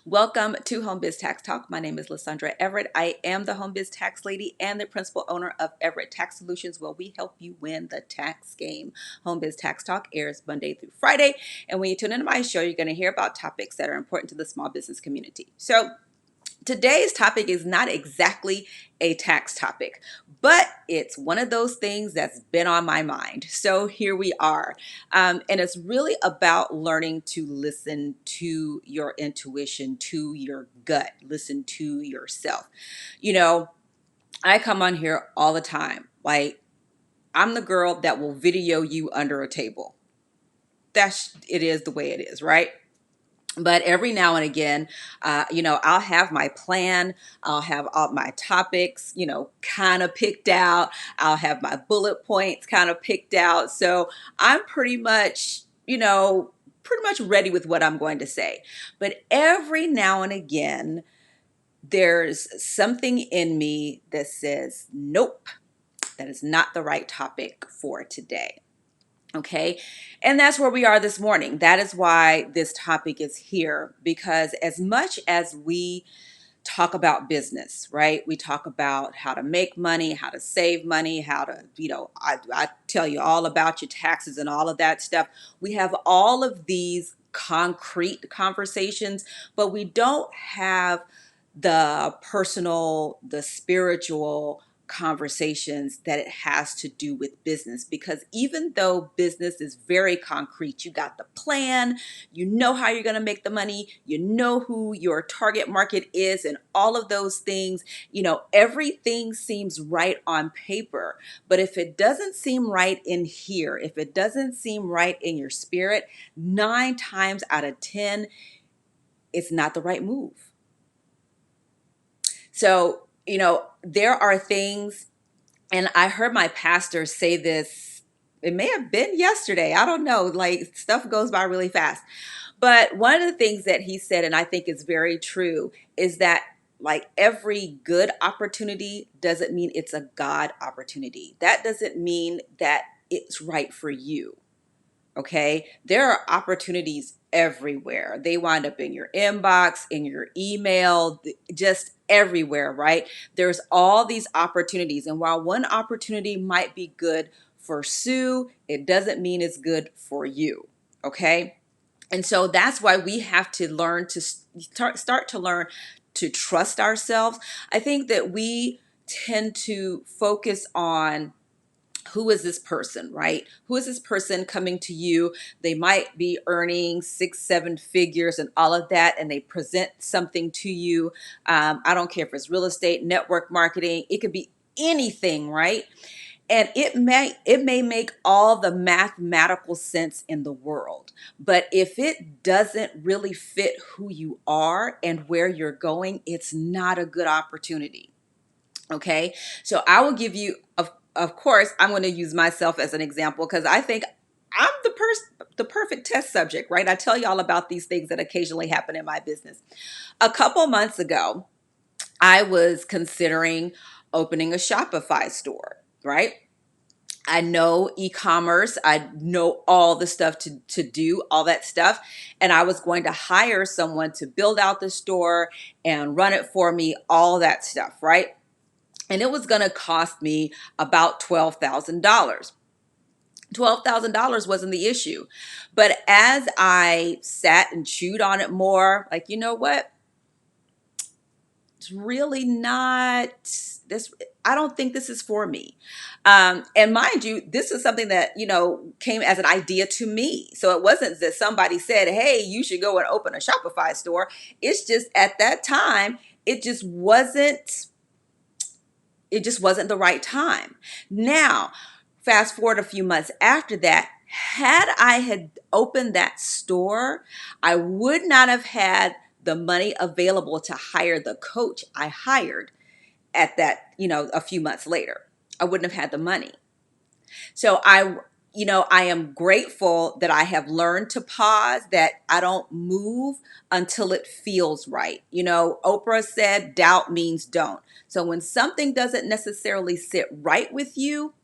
Welcome to Home Biz Tax Talk. My name is Lysandra Everett. I am the Home Biz Tax Lady and the principal owner of Everett Tax Solutions, where we help you win the tax game. Home Biz Tax Talk airs Monday through Friday, and when you tune into my show, you're going to hear about topics that are important to the small business community. So today's topic is not exactly a tax topic, but it's one of those things that's been on my mind. So here we are. And it's really about learning to listen to your intuition, to your gut, listen to yourself. You know, I come on here all the time. Like, I'm the girl that will video you under a table. It is the way it is, right? But every now and again, I'll have my plan. I'll have all my topics, kind of picked out. I'll have my bullet points kind of picked out. So I'm pretty much ready with what I'm going to say. But every now and again, there's something in me that says, nope, that is not the right topic for today. Okay. And that's where we are this morning. That is why this topic is here, because as much as we talk about business, right? We talk about how to make money, how to save money, how to, I tell you all about your taxes and all of that stuff. We have all of these concrete conversations, but we don't have the personal, the spiritual conversations that it has to do with business. Because even though business is very concrete, you got the plan, you know how you're going to make the money, you know who your target market is, and all of those things, everything seems right on paper. But if it doesn't seem right in here, if it doesn't seem right in your spirit, 9 times out of 10, it's not the right move. So, there are things, and I heard my pastor say this, it may have been yesterday, I don't know, like stuff goes by really fast. But one of the things that he said, and I think is very true, is that like every good opportunity doesn't mean it's a God opportunity. That doesn't mean that it's right for you. Okay. There are opportunities everywhere. They wind up in your inbox, in your email, just everywhere, right? There's all these opportunities. And while one opportunity might be good for Sue, it doesn't mean it's good for you. Okay. And so that's why we have to learn to start to learn to trust ourselves. I think that we tend to focus on who is this person, right? Who is this person coming to you? They might be earning 6, 7 figures and all of that, and they present something to you. I don't care if it's real estate, network marketing, it could be anything, right? And it may make all the mathematical sense in the world. But if it doesn't really fit who you are and where you're going, it's not a good opportunity. Okay. So I will give you, of course, I'm going to use myself as an example because I think I'm the perfect test subject, right? I tell you all about these things that occasionally happen in my business. A couple months ago, I was considering opening a Shopify store, right? I know e-commerce. I know all the stuff to do, all that stuff. And I was going to hire someone to build out the store and run it for me, all that stuff, right? And it was going to cost me about $12,000. $12,000 wasn't the issue. But as I sat and chewed on it more, like, you know what? It's really not this. I don't think this is for me. And mind you, this is something that, came as an idea to me. So it wasn't that somebody said, hey, you should go and open a Shopify store. It's just at that time, it just wasn't the right time. Now, fast forward a few months after that, had I had opened that store, I would not have had the money available to hire the coach I hired at that, a few months later. I wouldn't have had the money. So I am grateful that I have learned to pause, that I don't move until it feels right. Oprah said, doubt means don't. So when something doesn't necessarily sit right with you,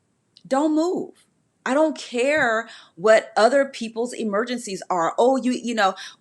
don't move. I don't care what other people's emergencies are. Oh,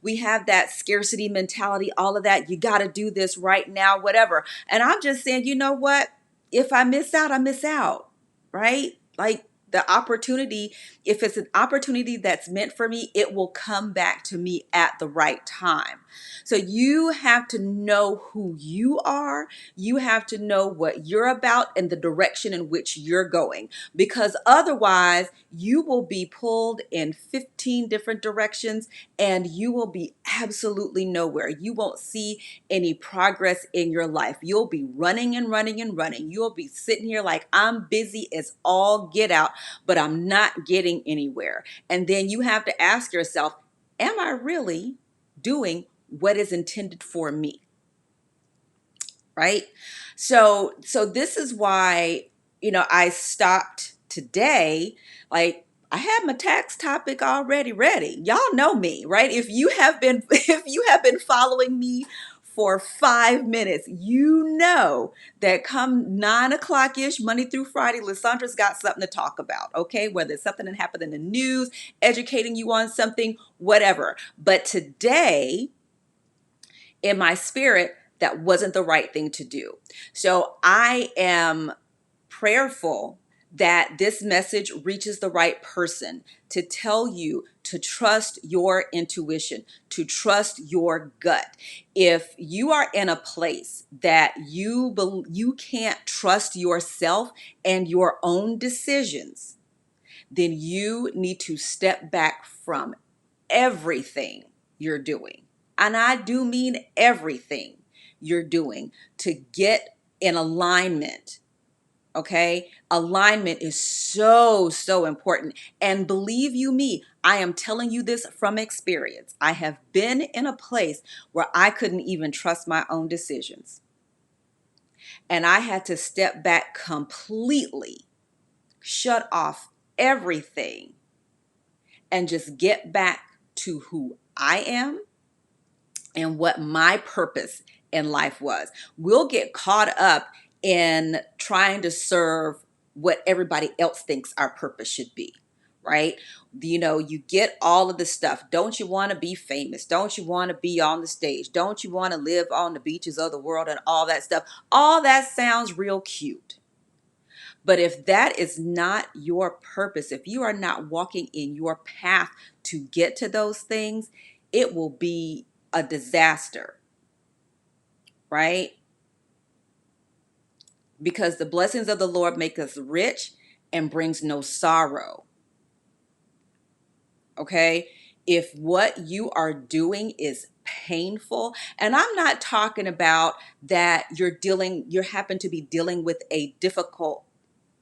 we have that scarcity mentality, all of that. You got to do this right now, whatever. And I'm just saying, you know what? If I miss out, I miss out, right? Like the opportunity, if it's an opportunity that's meant for me, it will come back to me at the right time. So you have to know who you are. You have to know what you're about and the direction in which you're going, because otherwise you will be pulled in 15 different directions and you will be absolutely nowhere. You won't see any progress in your life. You'll be running and running and running. You'll be sitting here like, I'm busy as all get out, but I'm not getting anywhere. And then you have to ask yourself, am I really doing what is intended for me? Right? So this is why, I stopped today. Like, I had my tax topic already ready. Y'all know me, right? If you have been if you have been following me for 5 minutes, you know that come 9 o'clock ish, Monday through Friday, Lissandra's got something to talk about. Okay, whether it's something that happened in the news, educating you on something, whatever. But today, in my spirit, that wasn't the right thing to do. So I am prayerful that this message reaches the right person, to tell you to trust your intuition, to trust your gut. If you are in a place that you can't trust yourself and your own decisions, then you need to step back from everything you're doing. And I do mean everything you're doing, to get in alignment. Okay? Alignment is so, so important. And believe you me, I am telling you this from experience. I have been in a place where I couldn't even trust my own decisions. And I had to step back completely, shut off everything, and just get back to who I am and what my purpose in life was. We'll get caught up in trying to serve what everybody else thinks our purpose should be, right? You get all of the stuff. Don't you want to be famous? Don't you want to be on the stage? Don't you want to live on the beaches of the world and all that stuff? All that sounds real cute. But if that is not your purpose, if you are not walking in your path to get to those things, it will be a disaster, right? Because the blessings of the Lord make us rich and brings no sorrow. Okay? If what you are doing is painful, and I'm not talking about that you happen to be dealing with a difficult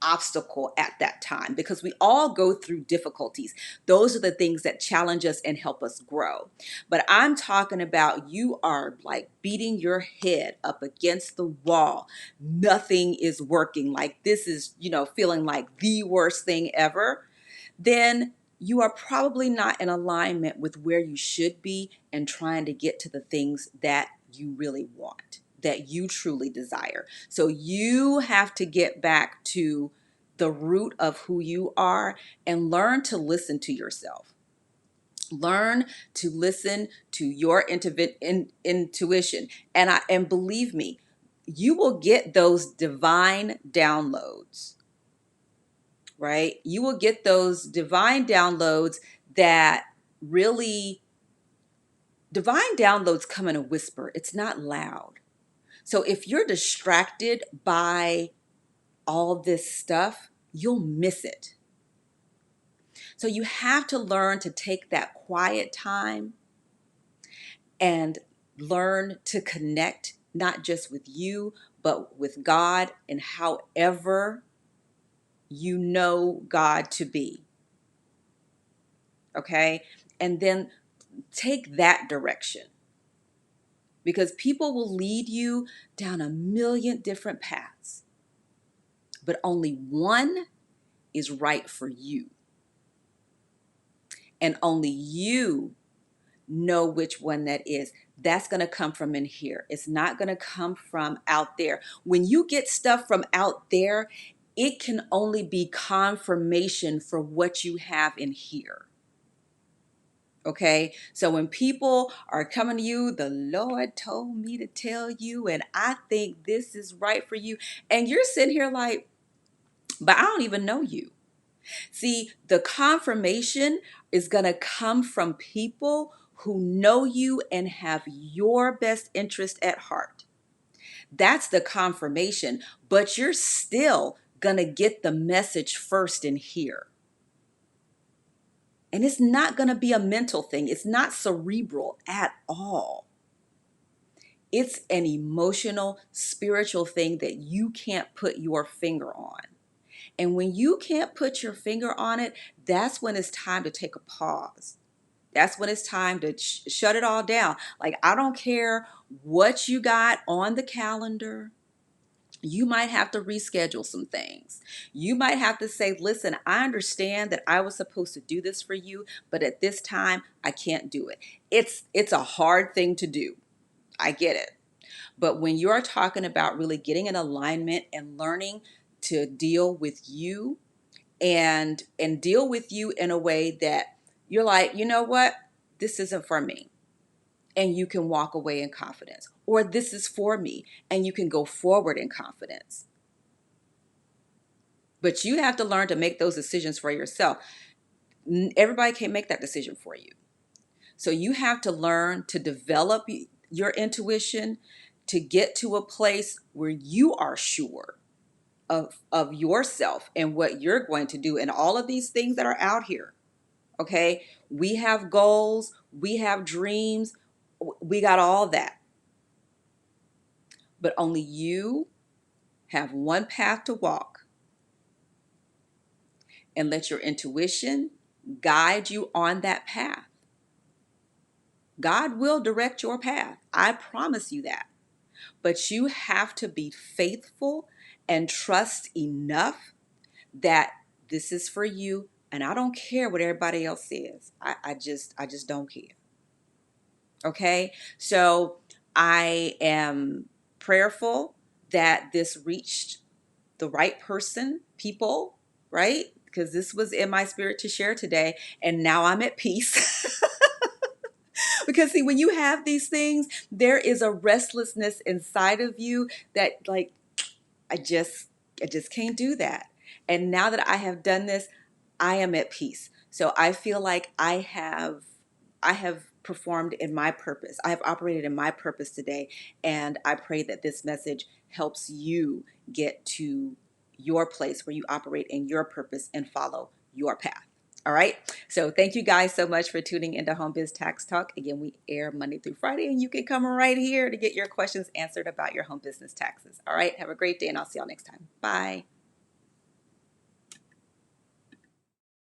obstacle at that time, because we all go through difficulties. Those are the things that challenge us and help us grow. But I'm talking about you are like beating your head up against the wall. Nothing is working. Like this is, feeling like the worst thing ever. Then you are probably not in alignment with where you should be and trying to get to the things that you really want, that you truly desire. So you have to get back to the root of who you are and learn to listen to yourself. Learn to listen to your intuition. And believe me, you will get those divine downloads, right? You will get those divine downloads that really, divine downloads come in a whisper. It's not loud. So if you're distracted by all this stuff, you'll miss it. So you have to learn to take that quiet time and learn to connect, not just with you, but with God and however you know God to be. Okay? And then take that direction, because people will lead you down a million different paths, but only one is right for you. And only you know which one that is. That's going to come from in here. It's not going to come from out there. When you get stuff from out there, it can only be confirmation for what you have in here. Okay, so when people are coming to you, the Lord told me to tell you, and I think this is right for you, and you're sitting here like, but I don't even know you. See, the confirmation is going to come from people who know you and have your best interest at heart. That's the confirmation, but you're still going to get the message first in here. And it's not going to be a mental thing, it's not cerebral at all. It's an emotional, spiritual thing that you can't put your finger on. And when you can't put your finger on it, that's when it's time to take a pause. That's when it's time to shut it all down. Like, I don't care what you got on the calendar. You might have to reschedule some things. You might have to say, listen, I understand that I was supposed to do this for you, but at this time, I can't do it. It's a hard thing to do. I get it. But when you're talking about really getting in alignment and learning to deal with you and deal with you in a way that you're like, you know what? This isn't for me. And you can walk away in confidence. Or this is for me, and you can go forward in confidence. But you have to learn to make those decisions for yourself. Everybody can't make that decision for you. So you have to learn to develop your intuition to get to a place where you are sure of yourself and what you're going to do and all of these things that are out here. Okay? We have goals, we have dreams, we got all that. But only you have one path to walk, and let your intuition guide you on that path. God will direct your path. I promise you that. But you have to be faithful and trust enough that this is for you. And I don't care what everybody else says. I just don't care. Okay. So I am prayerful that this reached the right people, right? Because this was in my spirit to share today. And now I'm at peace. Because see, when you have these things, there is a restlessness inside of you that like, I just I just can't do that. And now that I have done this, I am at peace. So I feel like I have performed in my purpose. I have operated in my purpose today, and I pray that this message helps you get to your place where you operate in your purpose and follow your path. All right. So thank you guys so much for tuning into Home Biz Tax Talk. Again, we air Monday through Friday, and you can come right here to get your questions answered about your home business taxes. All right. Have a great day, and I'll see y'all next time. Bye.